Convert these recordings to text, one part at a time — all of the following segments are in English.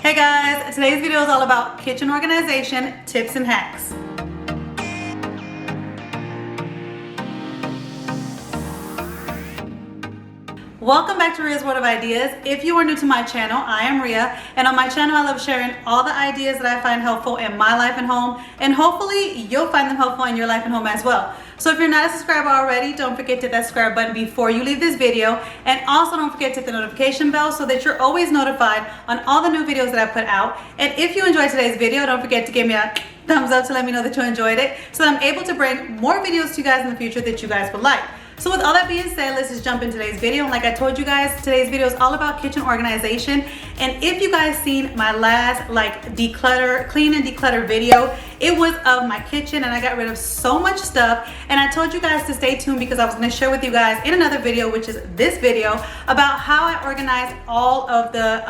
Hey guys, today's video is all about kitchen organization, tips and hacks. Welcome back to Ria's World of Ideas. If you are new to my channel, I am Ria, and on my channel I love sharing all the ideas that I find helpful in my life and home, and hopefully you'll find them helpful in your life and home as well. So if you're not a subscriber already, don't forget to hit that subscribe button before you leave this video, and also don't forget to hit the notification bell so that you're always notified on all the new videos that I put out. And if you enjoyed today's video, don't forget to give me a thumbs up to let me know that you enjoyed it so that I'm able to bring more videos to you guys in the future that you guys would like. So with all that being said, let's just jump into today's video. And like I told you guys, today's video is all about kitchen organization. And if you guys seen my last clean and declutter video, it was of my kitchen and I got rid of so much stuff. And I told you guys to stay tuned because I was going to share with you guys in another video, which is this video, about how I organized all of the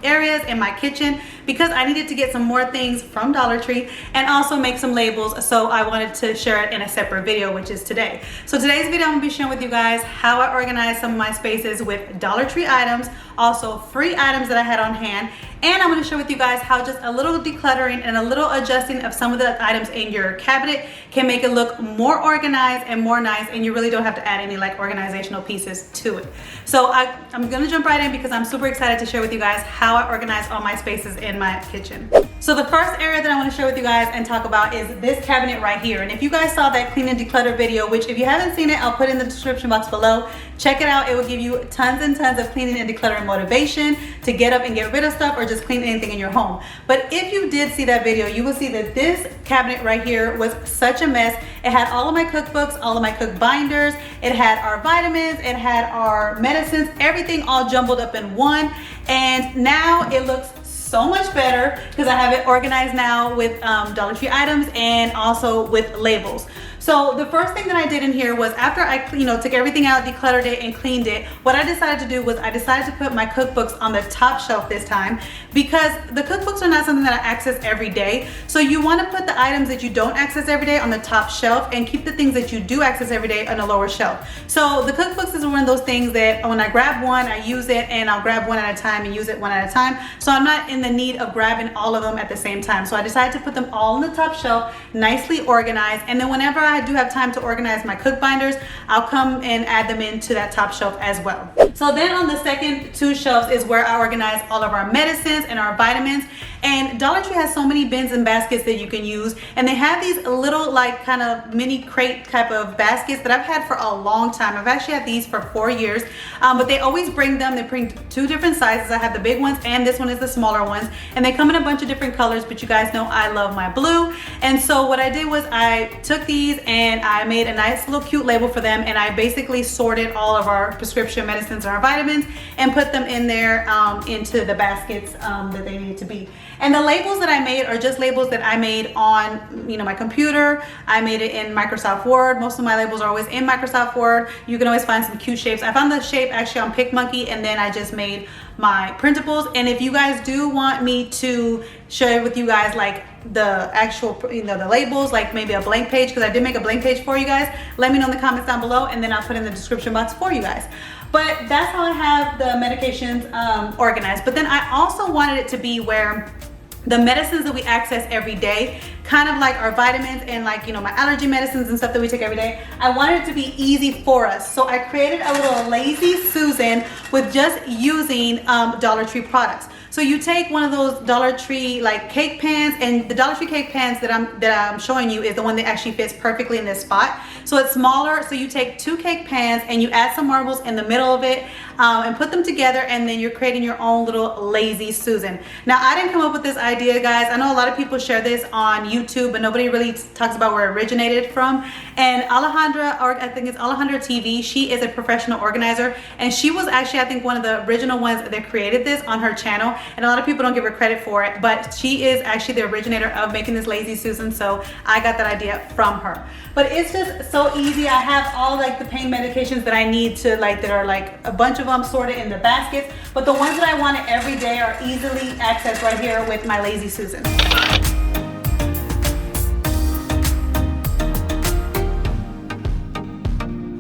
areas in my kitchen because I needed to get some more things from Dollar Tree and also make some labels. So I wanted to share it in a separate video, which is today. So today's video, I'm going to be sharing with you guys how I organized some of my spaces with Dollar Tree items, also free items that I had on hand, and I'm going to share with you guys how just a little decluttering and a little adjusting of some of the items in your cabinet can make it look more organized and more nice, and you really don't have to add any like organizational pieces to it. So I'm going to jump right in because I'm super excited to share with you guys how I organize all my spaces in my kitchen. So the first area that I want to share with you guys and talk about is this cabinet right here. And if you guys saw that clean and declutter video, which if you haven't seen it, I'll put in the description box below. Check it out. It will give you tons and tons of cleaning and decluttering motivation to get up and get rid of stuff or just clean anything in your home. But if you did see that video, you will see that this cabinet right here was such a mess. It had all of my cookbooks, all of my cook binders, it had our vitamins, it had our medicines, everything all jumbled up in one. And now it looks so much better because I have it organized now with Dollar Tree items and also with labels. So the first thing that I did in here was after I took everything out, decluttered it and cleaned it, what I decided to do was I decided to put my cookbooks on the top shelf this time because the cookbooks are not something that I access every day. So you want to put the items that you don't access every day on the top shelf and keep the things that you do access every day on the lower shelf. So the cookbooks is one of those things that when I grab one, I use it, and I'll grab one at a time and use it one at a time. So I'm not in the need of grabbing all of them at the same time. So I decided to put them all on the top shelf, nicely organized, and then whenever I do have time to organize my cook binders, I'll come and add them into that top shelf as well. So then on the second two shelves is where I organize all of our medicines and our vitamins. And Dollar Tree has so many bins and baskets that you can use, and they have these little like kind of mini crate type of baskets that I've had for a long time. I've actually had these for 4 years, but they always bring them. They bring two different sizes. I have the big ones and this one is the smaller ones, and they come in a bunch of different colors, but you guys know I love my blue. And so what I did was I took these and I made a nice little cute label for them, and I basically sorted all of our prescription medicines and our vitamins and put them in there into the baskets that they need to be. And the labels that I made are just labels that I made on my computer. I made it in Microsoft Word. Most of my labels are always in Microsoft Word. You can always find some cute shapes. I found the shape actually on PicMonkey, and then I just made my printables. And if you guys do want me to share with you guys like the actual the labels, like maybe a blank page, because I did make a blank page for you guys, let me know in the comments down below, and then I'll put in the description box for you guys. But that's how I have the medications organized. But then I also wanted it to be where the medicines that we access every day, kind of like our vitamins and like my allergy medicines and stuff that we take every day, I wanted it to be easy for us. So I created a little lazy Susan with just using Dollar Tree products. So you take one of those Dollar Tree like cake pans, and the Dollar Tree cake pans that I'm showing you is the one that actually fits perfectly in this spot. So it's smaller. So you take 2 cake pans and you add some marbles in the middle of it and put them together, and then you're creating your own little lazy Susan. Now I didn't come up with this idea, guys. I know a lot of people share this on YouTube, but nobody really talks about where it originated from. And Alejandra, or I think it's Alejandra TV, she is a professional organizer, and she was actually, I think, one of the original ones that created this on her channel. And a lot of people don't give her credit for it, but she is actually the originator of making this lazy Susan. So I got that idea from her. But it's just so easy. I have all like the pain medications that I need to that are like a bunch of them sorted in the baskets, but the ones that I want every day are easily accessed right here with my lazy Susan.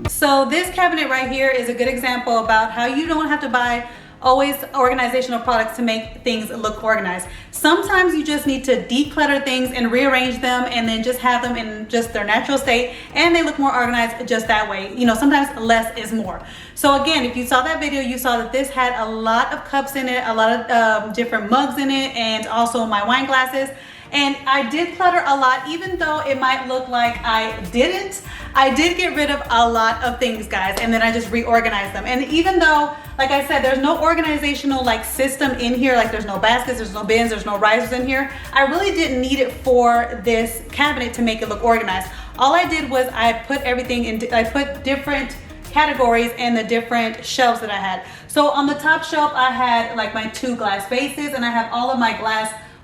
So this cabinet right here is a good example about how you don't have to buy always organizational products to make things look organized. Sometimes you just need to declutter things and rearrange them and then just have them in just their natural state, and they look more organized just that way. You know, sometimes less is more. So again, if you saw that video, you saw that this had a lot of cups in it, a lot of different mugs in it, and also my wine glasses. And I did clutter a lot, even though it might look like I didn't. I did get rid of a lot of things, guys, and then I just reorganized them. And even though, like I said, there's no organizational like system in here, like there's no baskets, there's no bins, there's no risers in here, I really didn't need it for this cabinet to make it look organized. All I did was I put everything into, I put different categories and the different shelves that I had. So on the top shelf, I had like my 2 glass vases, and I have all of my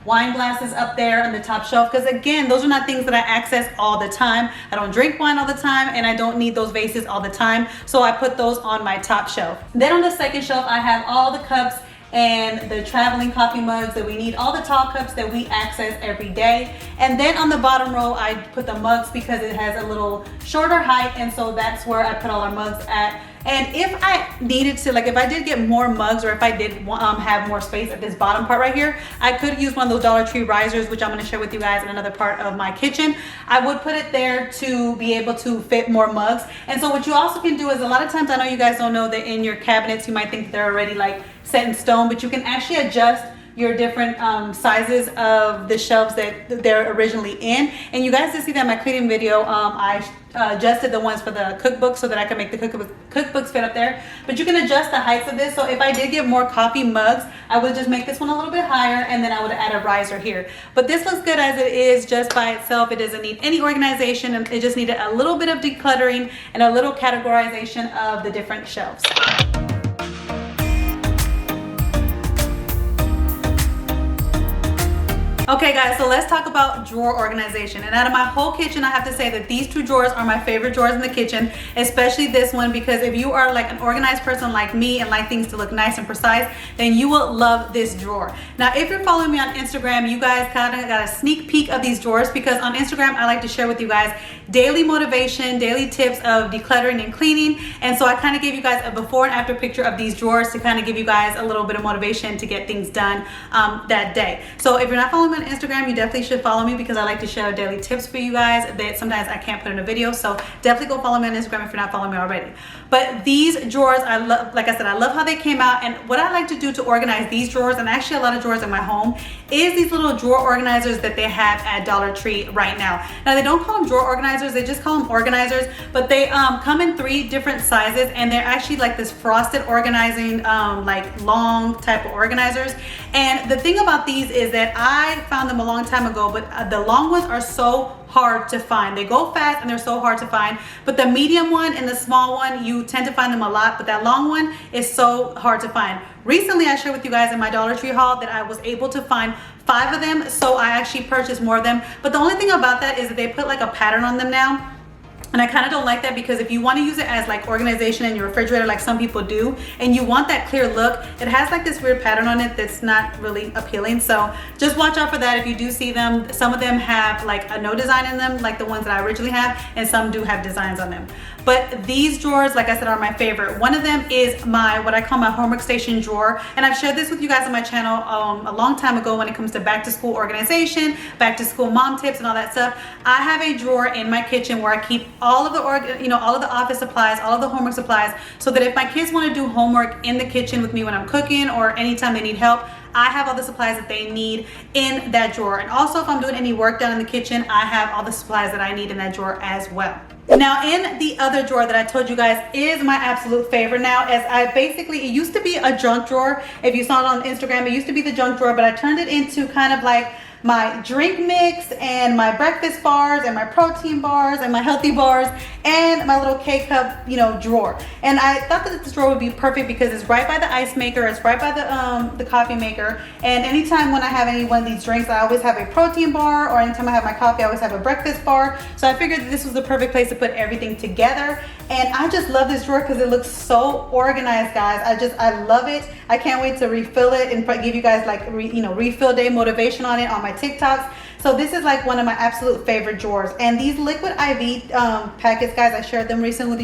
wine glasses up there on the top shelf, because again, those are not things that I access all the time. I don't drink wine all the time, and I don't need those vases all the time, so I put those on my top shelf. Then on the second shelf, I have all the cups and the traveling coffee mugs that we need, all the tall cups that we access every day. And then on the bottom row, I put the mugs because it has a little shorter height, and so that's where I put all our mugs at. And if I needed to, like if I did get more mugs, or if I did have more space at this bottom part right here, I could use one of those Dollar Tree risers, which I'm going to share with you guys in another part of my kitchen. I would put it there to be able to fit more mugs. And so what you also can do is, a lot of times, I know you guys don't know that in your cabinets, you might think they're already like set in stone, but you can actually adjust your different sizes of the shelves that they're originally in. And you guys did see that in my cleaning video. I adjusted the ones for the cookbook so that I can make the cookbooks fit up there. But you can adjust the heights of this. So if I did get more coffee mugs, I would just make this one a little bit higher, and then I would add a riser here. But this looks good as it is just by itself. It doesn't need any organization, and it just needed a little bit of decluttering and a little categorization of the different shelves. Okay guys, so let's talk about drawer organization. And out of my whole kitchen, I have to say that these 2 drawers are my favorite drawers in the kitchen, especially this one, because if you are like an organized person like me and like things to look nice and precise, then you will love this drawer. Now, if you're following me on Instagram, you guys kind of got a sneak peek of these drawers, because on Instagram, I like to share with you guys daily motivation, daily tips of decluttering and cleaning. And so I kind of gave you guys a before and after picture of these drawers to kind of give you guys a little bit of motivation to get things done that day. So if you're not following me on Instagram, you definitely should follow me, because I like to share daily tips for you guys that sometimes I can't put in a video. So definitely go follow me on Instagram if you're not following me already. But these drawers, I love, like I said, I love how they came out. And what I like to do to organize these drawers, and actually a lot of drawers in my home, is these little drawer organizers that they have at Dollar Tree right now. Now, they don't call them drawer organizers, they just call them organizers, but they come in 3 different sizes, and they're actually like this frosted organizing, like long type of organizers. And the thing about these is that I found them a long time ago, but the long ones are so hard to find. They go fast and they're so hard to find. But the medium one and the small one, you tend to find them a lot, but that long one is so hard to find. Recently, I shared with you guys in my Dollar Tree haul that I was able to find 5 of them, so I actually purchased more of them. But the only thing about that is that they put like a pattern on them now. And I kind of don't like that, because if you want to use it as like organization in your refrigerator like some people do, and you want that clear look, it has like this weird pattern on it that's not really appealing. So just watch out for that if you do see them. Some of them have like a no design in them, like the ones that I originally have, and some do have designs on them. But these drawers, like I said, are my favorite. One of them is my, what I call my homework station drawer. And I've shared this with you guys on my channel a long time ago when it comes to back to school organization, back to school mom tips and all that stuff. I have a drawer in my kitchen where I keep all of the all of the office supplies, all of the homework supplies, so that if my kids want to do homework in the kitchen with me when I'm cooking, or anytime they need help, I have all the supplies that they need in that drawer. And also, if I'm doing any work down in the kitchen, I have all the supplies that I need in that drawer as well. Now, in the other drawer that I told you guys is my absolute favorite now, as I basically, it used to be a junk drawer. If you saw it on Instagram, it used to be the junk drawer, but I turned it into kind of like my drink mix and my breakfast bars and my protein bars and my healthy bars and my little K-cup, drawer. And I thought that this drawer would be perfect because it's right by the ice maker, it's right by the coffee maker. And anytime when I have any one of these drinks, I always have a protein bar, or anytime I have my coffee, I always have a breakfast bar. So I figured that this was the perfect place to put everything together. And I just love this drawer because it looks so organized, guys. I love it. I can't wait to refill it and give you guys like refill day motivation on it on my TikToks. So this is like one of my absolute favorite drawers. And these liquid IV packets, guys, I shared them recently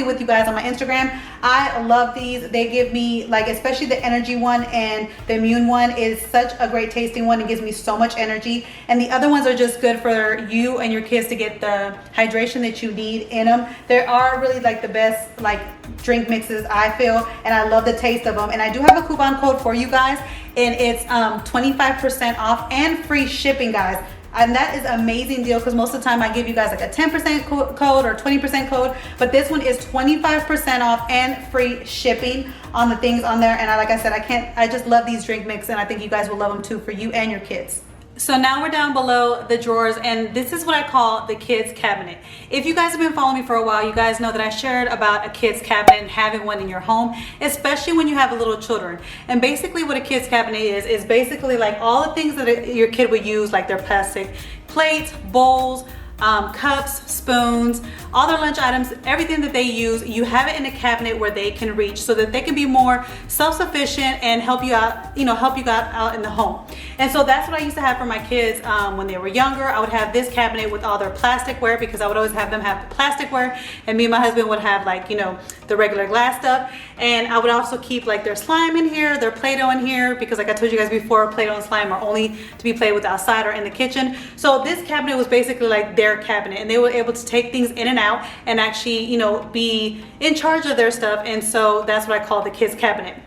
with you guys on my Instagram. I love these. They give me, like, especially the energy one and the immune one is such a great tasting one. It gives me so much energy. And the other ones are just good for you and your kids to get the hydration that you need in them. They are really like the best like drink mixes, I feel, and I love the taste of them. And I do have a coupon code for you guys, and it's 25% off and free shipping, guys. And that is an amazing deal because most of the time I give you guys like a 10% code or 20% code, but this one is 25% off and free shipping on the things on there. And like I said, I just love these drink mix, and I think you guys will love them too for you and your kids. So now we're down below the drawers, and this is what I call the kids cabinet. If you guys have been following me for a while, you guys know that I shared about a kids cabinet and having one in your home, especially when you have little children. And basically what a kids cabinet is basically like all the things that your kid would use, like their plastic plates, bowls, cups, spoons, all their lunch items, everything that they use, you have it in a cabinet where they can reach so that they can be more self-sufficient and help you out, out in the home. And so that's what I used to have for my kids when they were younger. I would have this cabinet with all their plasticware because I would always have them have the plasticware, and me and my husband would have like, the regular glass stuff. And I would also keep like their slime in here, their Play-Doh in here, because like I told you guys before, Play-Doh and slime are only to be played with outside or in the kitchen. So this cabinet was basically like their cabinet, and they were able to take things in and out and actually, be in charge of their stuff. And so that's what I call the kids cabinet.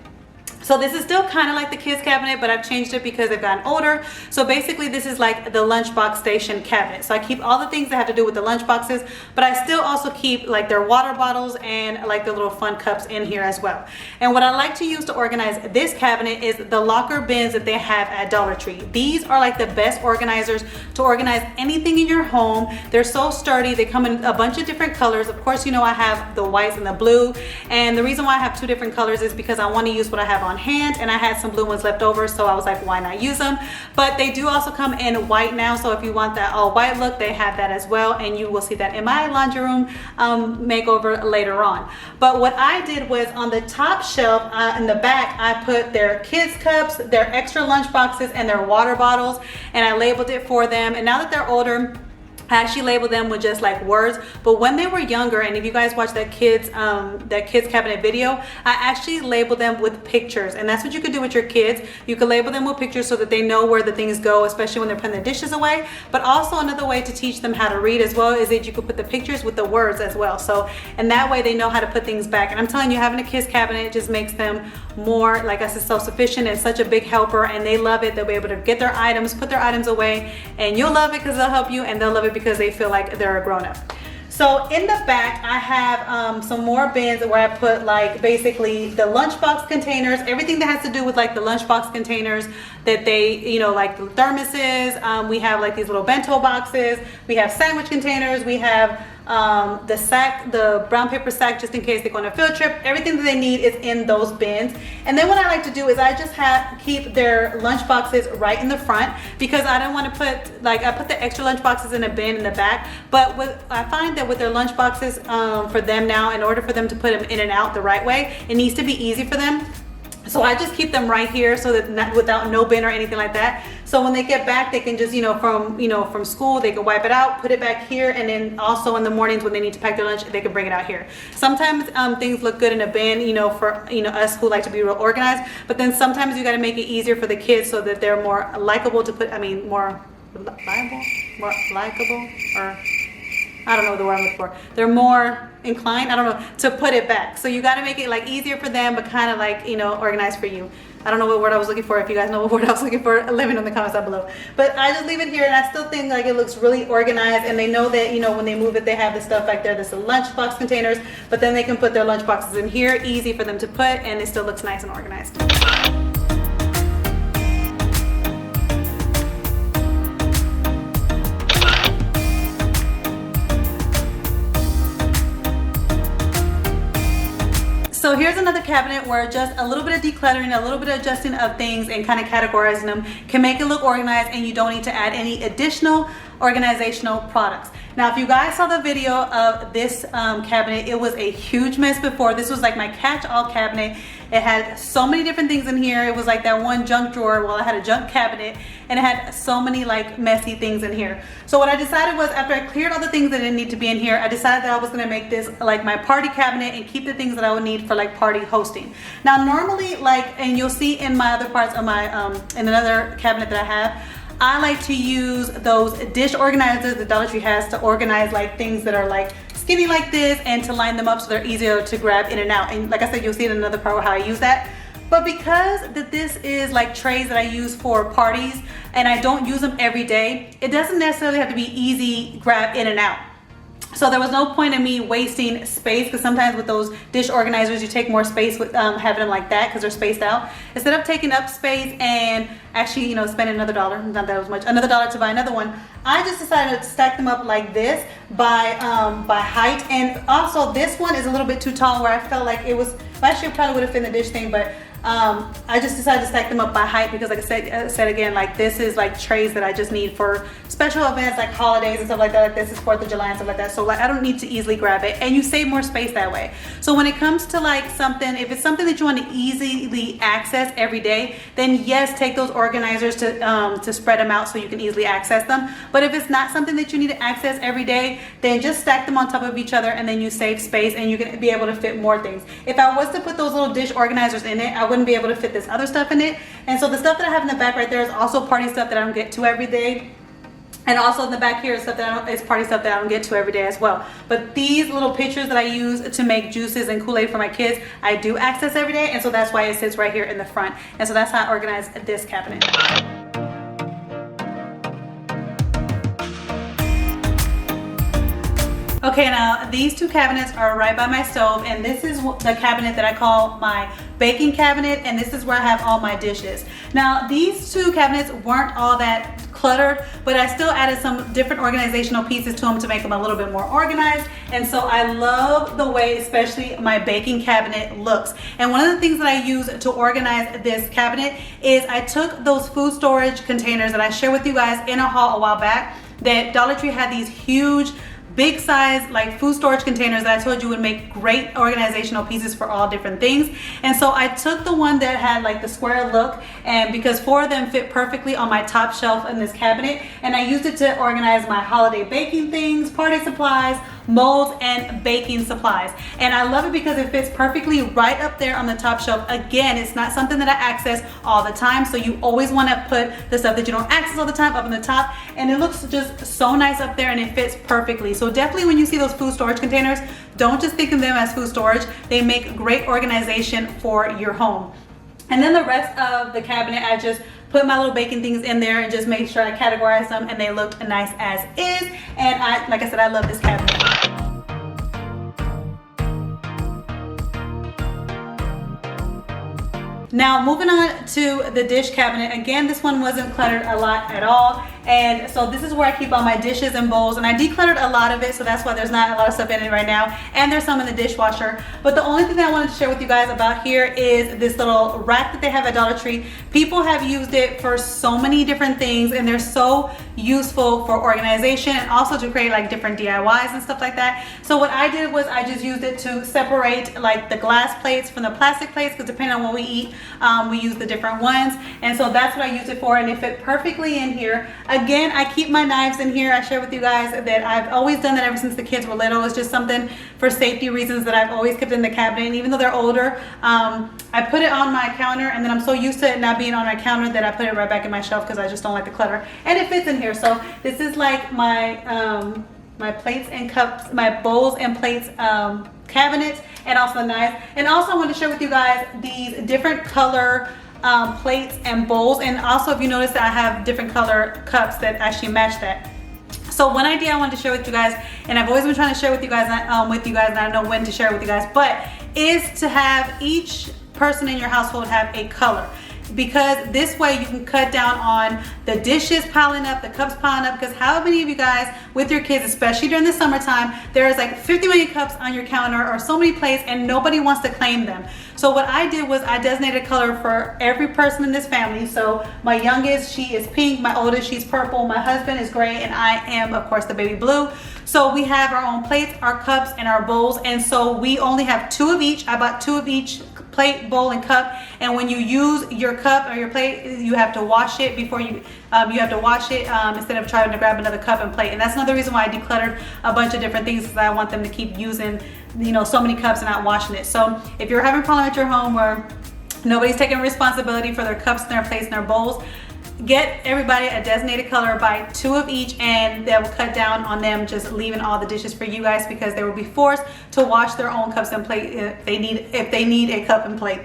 So this is still kind of like the kids cabinet, but I've changed it because they've gotten older. So basically this is like the lunchbox station cabinet. So I keep all the things that have to do with the lunch boxes, but I still also keep like their water bottles and like the little fun cups in here as well. And what I like to use to organize this cabinet is the locker bins that they have at Dollar Tree. These are like the best organizers to organize anything in your home. They're so sturdy. They come in a bunch of different colors. Of course, I have the whites and the blue. And the reason why I have two different colors is because I want to use what I have on hand, and I had some blue ones left over, so I was like, why not use them? But they do also come in white now, so if you want that all white look, they have that as well, and you will see that in my laundry room makeover later on. But what I did was on the top shelf in the back, I put their kids cups, their extra lunch boxes, and their water bottles, and I labeled it for them. And now that they're older, I actually labeled them with just like words. But when they were younger, and if you guys watch that kids cabinet video, I actually labeled them with pictures. And that's what you could do with your kids. You could label them with pictures so that they know where the things go, especially when they're putting the dishes away. But also another way to teach them how to read as well is that you could put the pictures with the words as well. So, and that way they know how to put things back. And I'm telling you, having a kids cabinet just makes them more, like I said, self-sufficient and such a big helper, and they love it. They'll be able to get their items, put their items away, and you'll love it because they'll help you, and they'll love it because they feel like they're a grown-up. So in the back, I have some more bins where I put like basically the lunchbox containers, everything that has to do with like the lunchbox containers that they, like the thermoses. We have like these little bento boxes. We have sandwich containers. We have the sack, the brown paper sack, just in case they go on a field trip. Everything that they need is in those bins. And then what I like to do is I just keep their lunch boxes right in the front, because I don't want to put, like, I put the extra lunch boxes in a bin in the back. But I find that with their lunch boxes for them now, in order for them to put them in and out the right way, it needs to be easy for them. So I just keep them right here, so that without no bin or anything like that. So when they get back, they can just, from school, they can wipe it out, put it back here, and then also in the mornings when they need to pack their lunch, they can bring it out here. Sometimes things look good in a bin, for us who like to be real organized. But then sometimes you got to make it easier for the kids so that they're more likable to put. More liable, more likable, or I don't know the word I'm looking for. They're more inclined, I don't know, to put it back. So you got to make it like easier for them, but kind of like, organized for you. I don't know what word I was looking for. If you guys know what word I was looking for, let me know in the comments down below. But I just leave it here, and I still think like it looks really organized, and they know that, when they move it, they have the stuff back there. There's the lunchbox containers, but then they can put their lunch boxes in here, easy for them to put, and it still looks nice and organized. So here here's another cabinet where just a little bit of decluttering, a little bit of adjusting of things and kind of categorizing them can make it look organized, and you don't need to add any additional organizational products. Now, if you guys saw the video of this cabinet, it was a huge mess before. This was like my catch-all cabinet. It had so many different things in here. It was like that one junk drawer. Well, I had a junk cabinet, and it had so many like messy things in here. So what I decided was, after I cleared all the things that didn't need to be in here, I decided that I was gonna make this like my party cabinet and keep the things that I would need for like party hosting. Now, normally, like, and you'll see in my other parts of my, in another cabinet that I have, I like to use those dish organizers that Dollar Tree has to organize like things that are like skinny like this, and to line them up so they're easier to grab in and out. And like I said, you'll see in another part how I use that. But because this is like trays that I use for parties and I don't use them every day, it doesn't necessarily have to be easy grab in and out. So there was no point in me wasting space, because sometimes with those dish organizers you take more space with having them like that because they're spaced out. Instead of taking up space and actually, you know, spending another dollar, not that it was much, another dollar to buy another one, I just decided to stack them up like this by height. And also this one is a little bit too tall, where I felt like it was, actually it probably would have fit in the dish thing, but I just decided to stack them up by height because, like I said again, like this is like trays that I just need for special events like holidays and stuff like that. Like this is 4th of July and stuff like that. So like I don't need to easily grab it, and you save more space that way. So when it comes to like something, if it's something that you want to easily access every day, then yes, take those organizers to spread them out so you can easily access them. But if it's not something that you need to access every day, then just stack them on top of each other, and then you save space and you can be able to fit more things. If I was to put those little dish organizers in it, I wouldn't be able to fit this other stuff in it. And so the stuff that I have in the back right there is also party stuff that I don't get to every day. And also in the back here is stuff that is party stuff that I don't get to every day as well. But these little pitchers that I use to make juices and Kool-Aid for my kids, I do access every day, and so that's why it sits right here in the front. And so that's how I organize this cabinet. Okay, now these two cabinets are right by my stove, and this is the cabinet that I call my baking cabinet, and this is where I have all my dishes. Now these two cabinets weren't all that cluttered, but I still added some different organizational pieces to them to make them a little bit more organized. And so I love the way especially my baking cabinet looks. And one of the things that I use to organize this cabinet is I took those food storage containers that I shared with you guys in a haul a while back, that Dollar Tree had these huge big size like food storage containers that I told you would make great organizational pieces for all different things. And so I took the one that had like the square look, and because 4 of them fit perfectly on my top shelf in this cabinet, and I used it to organize my holiday baking things, party supplies, molds, and baking supplies. And I love it because it fits perfectly right up there on the top shelf. Again, it's not something that I access all the time, so you always want to put the stuff that you don't access all the time up on the top, and it looks just so nice up there, and it fits perfectly. So definitely when you see those food storage containers, don't just think of them as food storage. They make great organization for your home. And then the rest of the cabinet, I just put my little baking things in there and just made sure I categorized them, and they looked nice as is. And like I said, I love this cabinet. Now moving on to the dish cabinet. Again, this one wasn't cluttered a lot at all. And so this is where I keep all my dishes and bowls, and I decluttered a lot of it, so that's why there's not a lot of stuff in it right now, and there's some in the dishwasher. But the only thing that I wanted to share with you guys about here is this little rack that they have at Dollar Tree. People have used it for so many different things, and they're so useful for organization and also to create like different DIYs and stuff like that. So what I did was I just used it to separate like the glass plates from the plastic plates, because depending on what we eat, we use the different ones. And so that's what I used it for, and it fit perfectly in here. Again, I keep my knives in here. I share with you guys that I've always done that ever since the kids were little. It's just something for safety reasons that I've always kept in the cabinet. And even though they're older, I put it on my counter, and then I'm so used to it not being on my counter that I put it right back in my shelf because I just don't like the clutter. And it fits in here. So this is like my my plates and cups, my bowls and plates cabinet, and also the knives. And also I want to share with you guys these different color plates and bowls, and also if you notice that I have different color cups that actually match that. So one idea I wanted to share with you guys, and I've always been trying to share with you guys, and I don't know when to share it with you guys, but is to have each person in your household have a color. because this way you can cut down on the dishes piling up, the cups piling up, because how many of you guys with your kids, especially during the summertime, there's like 50 million cups on your counter or so many plates and nobody wants to claim them. So what I did was I designated color for every person in this family. So my youngest, she is pink, my oldest, she's purple, my husband is gray, and I am of course the baby blue. So we have our own plates, our cups, and our bowls, and so we only have 2 of each. I bought 2 of each plate, bowl, and cup. And when you use your cup or your plate, you have to wash it before you have to wash it instead of trying to grab another cup and plate. And that's another reason why I decluttered a bunch of different things, because I want them to keep using, you know, so many cups and not washing it. So if you're having a problem at your home where nobody's taking responsibility for their cups and their plates and their bowls, get everybody a designated color, buy 2 of each, and that will cut down on them just leaving all the dishes for you guys, because they will be forced to wash their own cups and plate if they need a cup and plate.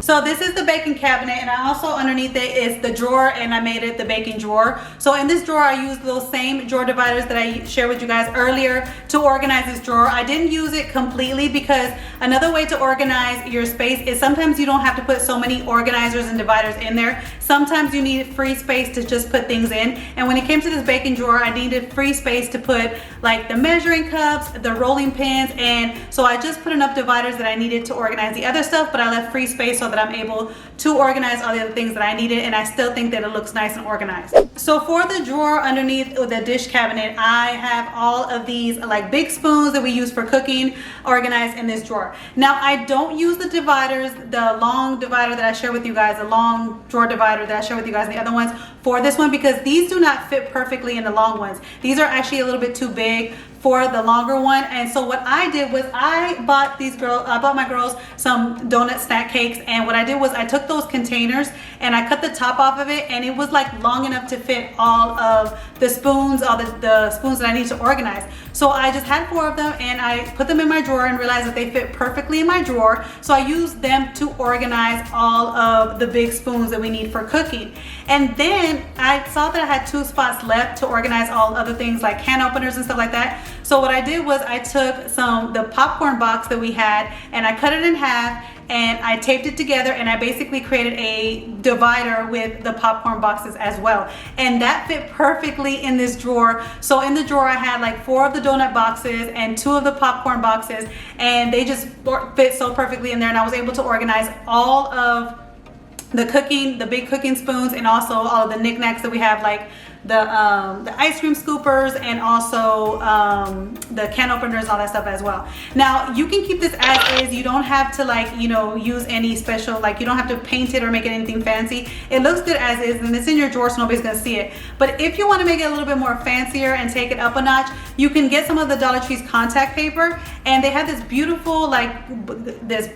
So this is the baking cabinet, and I also underneath it is the drawer, and I made it the baking drawer. So in this drawer I used those same drawer dividers that I shared with you guys earlier to organize this drawer. I didn't use it completely because another way to organize your space is sometimes you don't have to put so many organizers and dividers in there. Sometimes you need free space to just put things in, and when it came to this baking drawer I needed free space to put like the measuring cups, the rolling pins, and so I just put enough dividers that I needed to organize the other stuff, but I left free space so that I'm able to organize all the other things that I needed, and I still think that it looks nice and organized. So for the drawer underneath the dish cabinet, I have all of these like big spoons that we use for cooking organized in this drawer. Now I don't use the dividers, the long divider that I share with you guys, the long drawer divider that I share with you guys, and the other ones for this one, because these do not fit perfectly in the long ones. These are actually a little bit too big for the longer one. And so what I did was I bought my girls some donut snack cakes, and what I did was I took those containers and I cut the top off of it, and it was like long enough to fit all of the spoons, all the spoons that I need to organize. So I just had 4 of them, and I put them in my drawer and realized that they fit perfectly in my drawer. So I used them to organize all of the big spoons that we need for cooking. And then I saw that I had 2 spots left to organize all other things like can openers and stuff like that. So what I did was I took the popcorn box that we had, and I cut it in half, and I taped it together, and I basically created a divider with the popcorn boxes as well, and that fit perfectly in this drawer. So in the drawer I had like 4 of the donut boxes and 2 of the popcorn boxes, and they just fit so perfectly in there, and I was able to organize all of the big cooking spoons, and also all of the knickknacks that we have, like the ice cream scoopers, and also the can openers, all that stuff as well. Now you can keep this as is. You don't have to, like, you know, use any special, like, you don't have to paint it or make it anything fancy. It looks good as is, and it's in your drawer so nobody's gonna see it. But if you want to make it a little bit more fancier and take it up a notch, you can get some of the Dollar Tree's contact paper, and they have this beautiful, like, this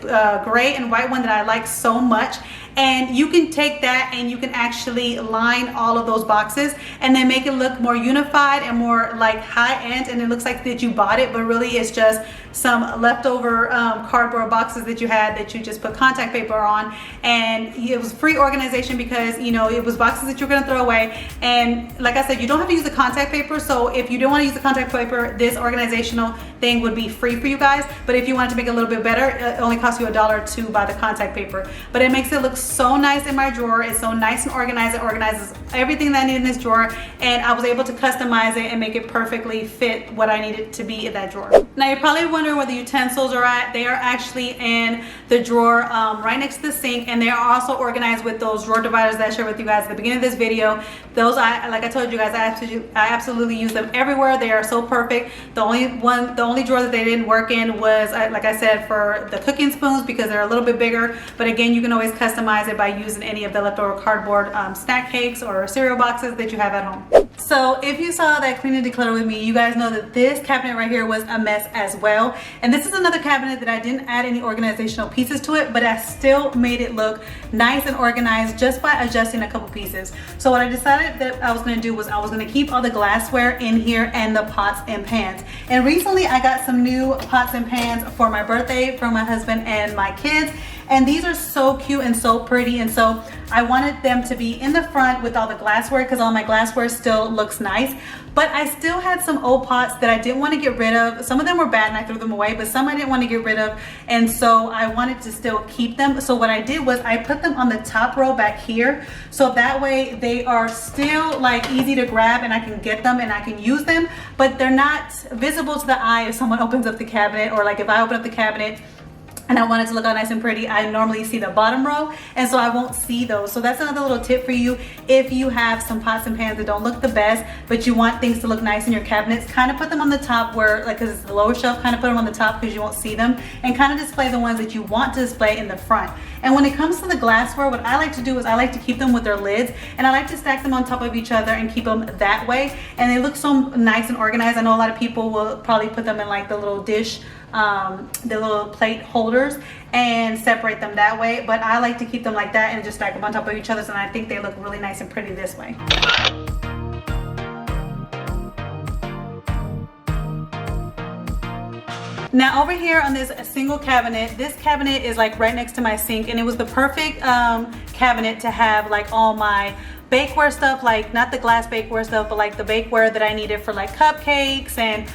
gray and white one that I like so much. And you can take that and you can actually line all of those boxes and then make it look more unified and more like high end, and it looks like that you bought it, but really it's just some leftover cardboard boxes that you had that you just put contact paper on. And it was free organization because, you know, it was boxes that you're going to throw away. And like I said, you don't have to use the contact paper. So if you don't want to use the contact paper, this organizational thing would be free for you guys. But if you wanted to make it a little bit better, it only costs you $1 to buy the contact paper. But it makes it look so nice in my drawer. It's so nice and organized. It organizes everything that I need in this drawer, and I was able to customize it and make it perfectly fit what I needed to be in that drawer. Now you're probably wondering where the utensils are at. They are actually in the drawer right next to the sink, and they are also organized with those drawer dividers that I shared with you guys at the beginning of this video. Those, like I told you guys, I absolutely use them everywhere. They are so perfect. The only drawer that they didn't work in was, like I said, for the cooking spoons, because they're a little bit bigger. But again, you can always customize it by using any of the leftover cardboard snack cakes or cereal boxes that you have at home. So if you saw that clean and declutter with me, you guys know that this cabinet right here was a mess as well. And this is another cabinet that I didn't add any organizational pieces to it, but I still made it look nice and organized just by adjusting a couple pieces. So what I decided that I was going to do was I was going to keep all the glassware in here and the pots and pans. And recently I got some new pots and pans for my birthday from my husband and my kids. And these are so cute and so pretty, and so I wanted them to be in the front with all the glassware because all my glassware still looks nice. But I still had some old pots that I didn't want to get rid of. Some of them were bad and I threw them away, but some I didn't want to get rid of, and so I wanted to still keep them. So what I did was I put them on the top row back here, so that way they are still like easy to grab and I can get them and I can use them, but they're not visible to the eye if someone opens up the cabinet, or like if I open up the cabinet and I want it to look all nice and pretty, I normally see the bottom row, and so I won't see those. So that's another little tip for you if you have some pots and pans that don't look the best, but you want things to look nice in your cabinets. Kind of put them on the top where, like, because it's the lower shelf, kind of put them on the top because you won't see them, and kind of display the ones that you want to display in the front. And when it comes to the glassware, what I like to do is I like to keep them with their lids, and I like to stack them on top of each other and keep them that way, and they look so nice and organized. I know a lot of people will probably put them in like the little dish, the little plate holders, and separate them that way, but I like to keep them like that and just stack them on top of each other, and I think they look really nice and pretty this way. Now over here on this single cabinet, this cabinet is like right next to my sink, and it was the perfect cabinet to have like all my bakeware stuff, like not the glass bakeware stuff, but like the bakeware that I needed for like cupcakes and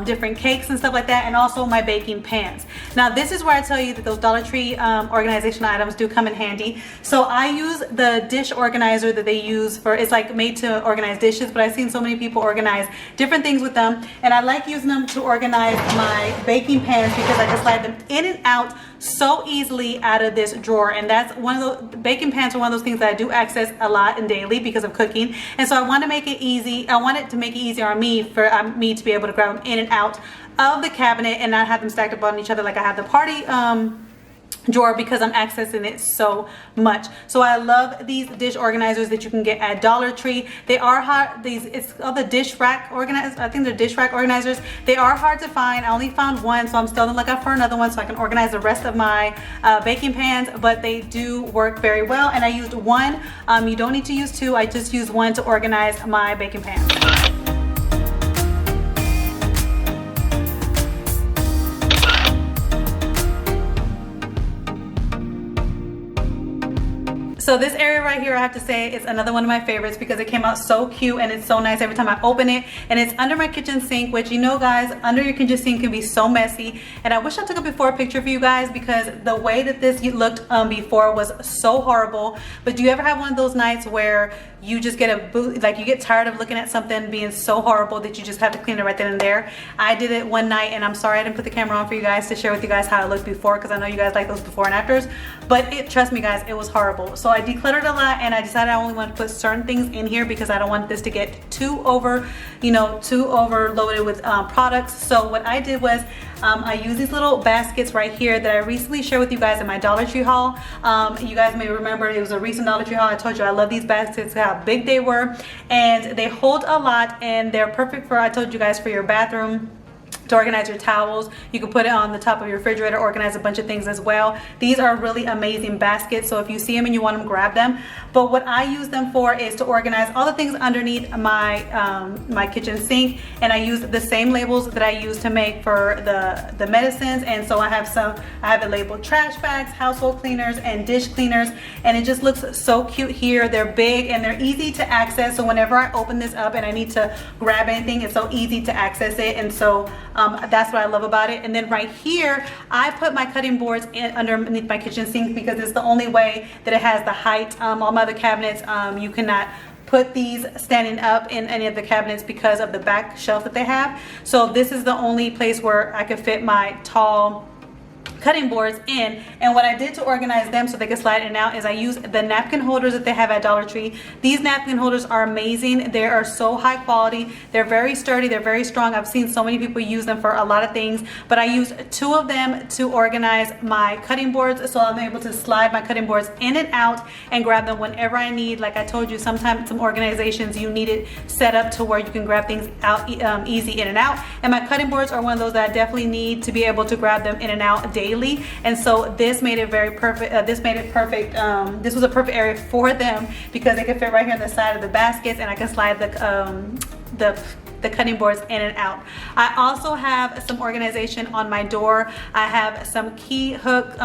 different cakes and stuff like that, and also my baking pans. Now this is where I tell you that those Dollar Tree organization items do come in handy. So I use the dish organizer that they use for, it's like made to organize dishes, but I've seen so many people organize different things with them, and I like using them to organize my baking pans because I can slide them in and out so easily out of this drawer. And that's one of the baking pans are one of those things that I do access a lot and daily because of cooking, and so I want to make it easy. I want it to make it easier on me for me to be able to grab them in and out of the cabinet and not have them stacked up on each other like I have the party drawer, because I'm accessing it so much. So I love these dish organizers that you can get at Dollar Tree. They are hard, it's called the dish rack organizer. I think they're dish rack organizers. They are hard to find. I only found one, so I'm still on the lookout for another one so I can organize the rest of my baking pans, but they do work very well, and I used one. You don't need to use two. I just used one to organize my baking pans. So this area right here, I have to say, is another one of my favorites because it came out so cute and it's so nice every time I open it. And it's under my kitchen sink, which, you know guys, under your kitchen sink can be so messy. And I wish I took a before picture for you guys because the way that this looked before was so horrible. But do you ever have one of those nights where you just get like you get tired of looking at something being so horrible that you just have to clean it right then and there? I did it one night, and I'm sorry I didn't put the camera on for you guys to share with you guys how it looked before, because I know you guys like those before and afters, but trust me guys, it was horrible. So I decluttered a lot, and I decided I only want to put certain things in here because I don't want this to get too overloaded with products. So what I did was I use these little baskets right here that I recently shared with you guys in my Dollar Tree haul. You guys may remember it was a recent Dollar Tree haul. I told you I love these baskets, how big they were, and they hold a lot, and they're perfect for, I told you guys, for your bathroom, to organize your towels. You can put it on the top of your refrigerator, organize a bunch of things as well. These are really amazing baskets, so if you see them and you want them, grab them. But what I use them for is to organize all the things underneath my my kitchen sink, and I use the same labels that I use to make for the medicines. And so I have it labeled trash bags, household cleaners, and dish cleaners, and it just looks so cute here. They're big and they're easy to access, so whenever I open this up and I need to grab anything, it's so easy to access it. And so that's what I love about it. And then right here, I put my cutting boards underneath my kitchen sink because it's the only way that it has the height. All my other cabinets, you cannot put these standing up in any of the cabinets because of the back shelf that they have. So this is the only place where I could fit my tall cutting boards in. And what I did to organize them so they could slide in and out is I used the napkin holders that they have at Dollar Tree. These napkin holders are amazing. They are so high quality. They're very sturdy. They're very strong. I've seen so many people use them for a lot of things, but I used 2 of them to organize my cutting boards, so I'm able to slide my cutting boards in and out and grab them whenever I need. Like I told you, sometimes some organizations you need it set up to where you can grab things out easy in and out, and my cutting boards are one of those that I definitely need to be able to grab them in and out daily. And so this made it very perfect. This was a perfect area for them because they could fit right here on the side of the baskets, and I can slide the the cutting boards in and out. I also have some organization on my door. I have some key hook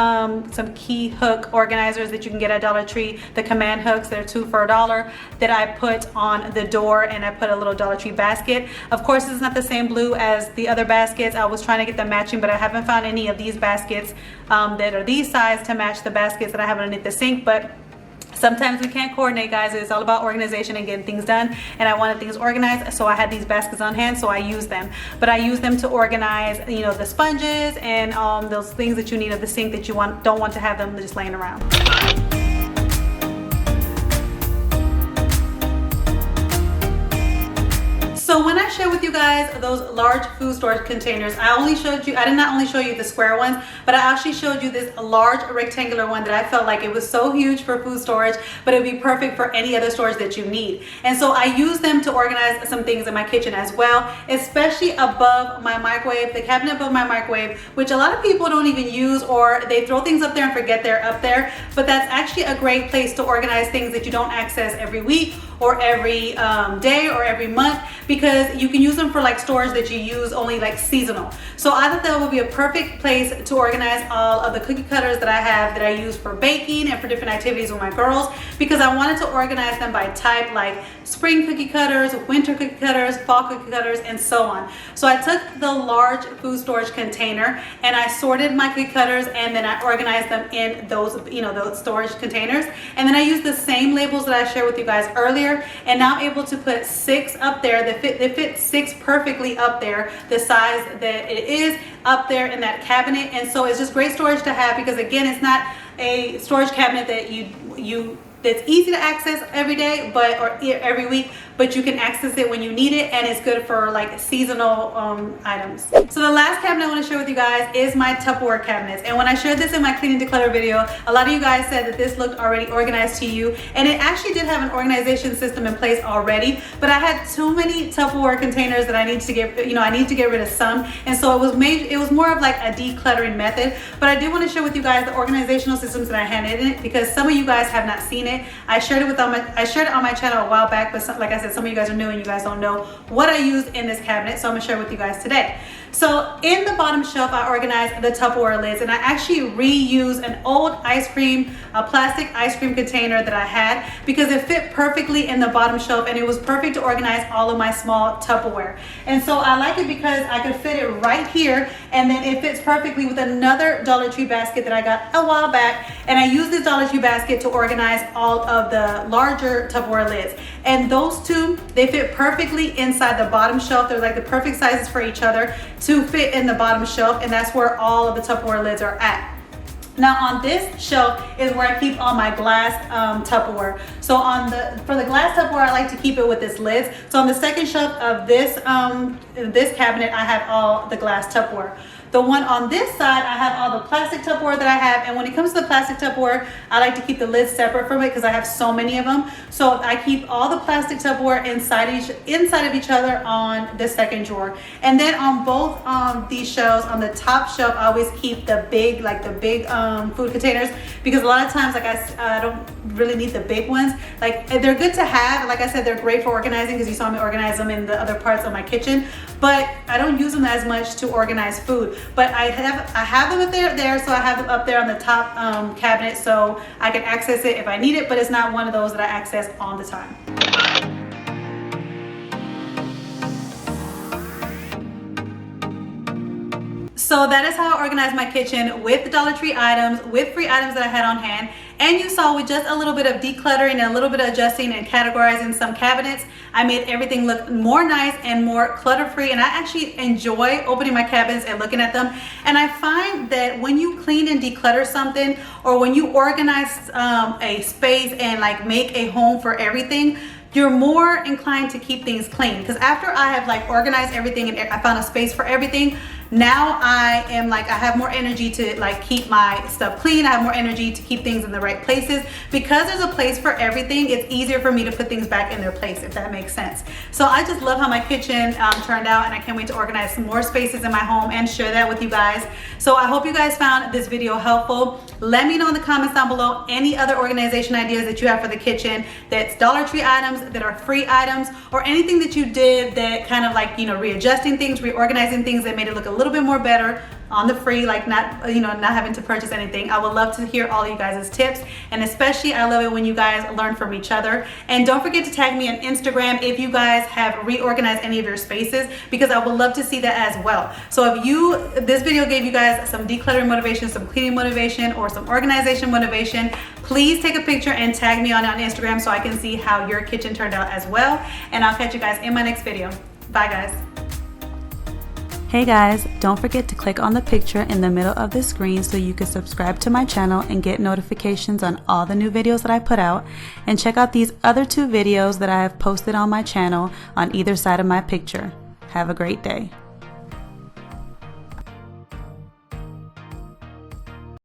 organizers that you can get at Dollar Tree, the command hooks. They're 2 for $1 that I put on the door, and I put a little Dollar Tree basket. Of course, it's not the same blue as the other baskets. I was trying to get them matching, but I haven't found any of these baskets that are these size to match the baskets that I have underneath the sink. But sometimes we can't coordinate, guys. It's all about organization and getting things done, and I wanted things organized, so I had these baskets on hand, so I use them. But I use them to organize, you know, the sponges and those things that you need of the sink that you don't want to have them just laying around. So when I share with you guys those large food storage containers, I did not only show you the square ones, but I actually showed you this large rectangular one that I felt like it was so huge for food storage, but it would be perfect for any other storage that you need. And so I use them to organize some things in my kitchen as well, especially above my microwave, the cabinet above my microwave, which a lot of people don't even use, or they throw things up there and forget they're up there. But that's actually a great place to organize things that you don't access every week or every day or every month, because you can use them for like storage that you use only like seasonal. So I thought that would be a perfect place to organize all of the cookie cutters that I have that I use for baking and for different activities with my girls, because I wanted to organize them by type, like spring cookie cutters, winter cookie cutters, fall cookie cutters, and so on. So I took the large food storage container and I sorted my cookie cutters, and then I organized them in those, you know, those storage containers. And then I used the same labels that I shared with you guys earlier, and now I'm able to put 6 up there. They fit 6 perfectly up there, the size that it is up there in that cabinet. And so it's just great storage to have, because again, it's not a storage cabinet that that's easy to access every day, or every week, but you can access it when you need it, and it's good for like seasonal items. So the last cabinet I want to share with you guys is my Tupperware cabinets. And when I shared this in my clean and declutter video, a lot of you guys said that this looked already organized to you, and it actually did have an organization system in place already, but I had too many Tupperware containers that I need to get, you know, I need to get rid of some, and so it was more of like a decluttering method. But I do want to share with you guys the organizational systems that I had in it, because some of you guys have not seen it. I shared it on my channel a while back, but like I said, some of you guys are new and you guys don't know what I used in this cabinet, so I'm gonna share with you guys today. So in the bottom shelf, I organized the Tupperware lids, and I actually reused an old plastic ice cream container that I had, because it fit perfectly in the bottom shelf, and it was perfect to organize all of my small Tupperware. And so I like it because I could fit it right here, and then it fits perfectly with another Dollar Tree basket that I got a while back, and I used this Dollar Tree basket to organize all of the larger Tupperware lids. And those two, they fit perfectly inside the bottom shelf. They're like the perfect sizes for each other to fit in the bottom shelf, and that's where all of the Tupperware lids are at. Now on this shelf is where I keep all my glass Tupperware. So for the glass Tupperware, I like to keep it with its lids. So on the second shelf of this cabinet, I have all the glass Tupperware. The one on this side, I have all the plastic Tupperware that I have, and when it comes to the plastic Tupperware, I like to keep the lids separate from it because I have so many of them. So I keep all the plastic Tupperware inside of each other on the second drawer. And then on both these shelves, on the top shelf, I always keep the big food containers, because a lot of times, like I don't really need the big ones. Like, they're good to have. Like I said, they're great for organizing, because you saw me organize them in the other parts of my kitchen, but I don't use them as much to organize food. But I have them up there, so I have them up there on the top cabinet, so I can access it if I need it, but it's not one of those that I access all the time. So that is how I organized my kitchen, with the Dollar Tree items, with free items that I had on hand. And you saw, with just a little bit of decluttering and a little bit of adjusting and categorizing some cabinets, I made everything look more nice and more clutter-free. And I actually enjoy opening my cabinets and looking at them. And I find that when you clean and declutter something, or when you organize a space and like make a home for everything, you're more inclined to keep things clean. Because after I have like organized everything and I found a space for everything, now I am like, I have more energy to like keep my stuff clean. I have more energy to keep things in the right places. Because there's a place for everything, it's easier for me to put things back in their place, if that makes sense. So I just love how my kitchen turned out, and I can't wait to organize some more spaces in my home and share that with you guys. So I hope you guys found this video helpful. Let me know in the comments down below any other organization ideas that you have for the kitchen, that's Dollar Tree items, that are free items, or anything that you did that kind of like, you know, readjusting things, reorganizing things that made it look a little bit more better on the free, like not, you know, not having to purchase anything. I would love to hear all of you guys' tips, and especially I love it when you guys learn from each other. And don't forget to tag me on Instagram if you guys have reorganized any of your spaces, because I would love to see that as well. So if this video gave you guys some decluttering motivation, some cleaning motivation, or some organization motivation, please take a picture and tag me on Instagram so I can see how your kitchen turned out as well. And I'll catch you guys in my next video. Bye guys. Hey guys, don't forget to click on the picture in the middle of the screen so you can subscribe to my channel and get notifications on all the new videos that I put out, and check out these other 2 videos that I have posted on my channel on either side of my picture. Have a great day.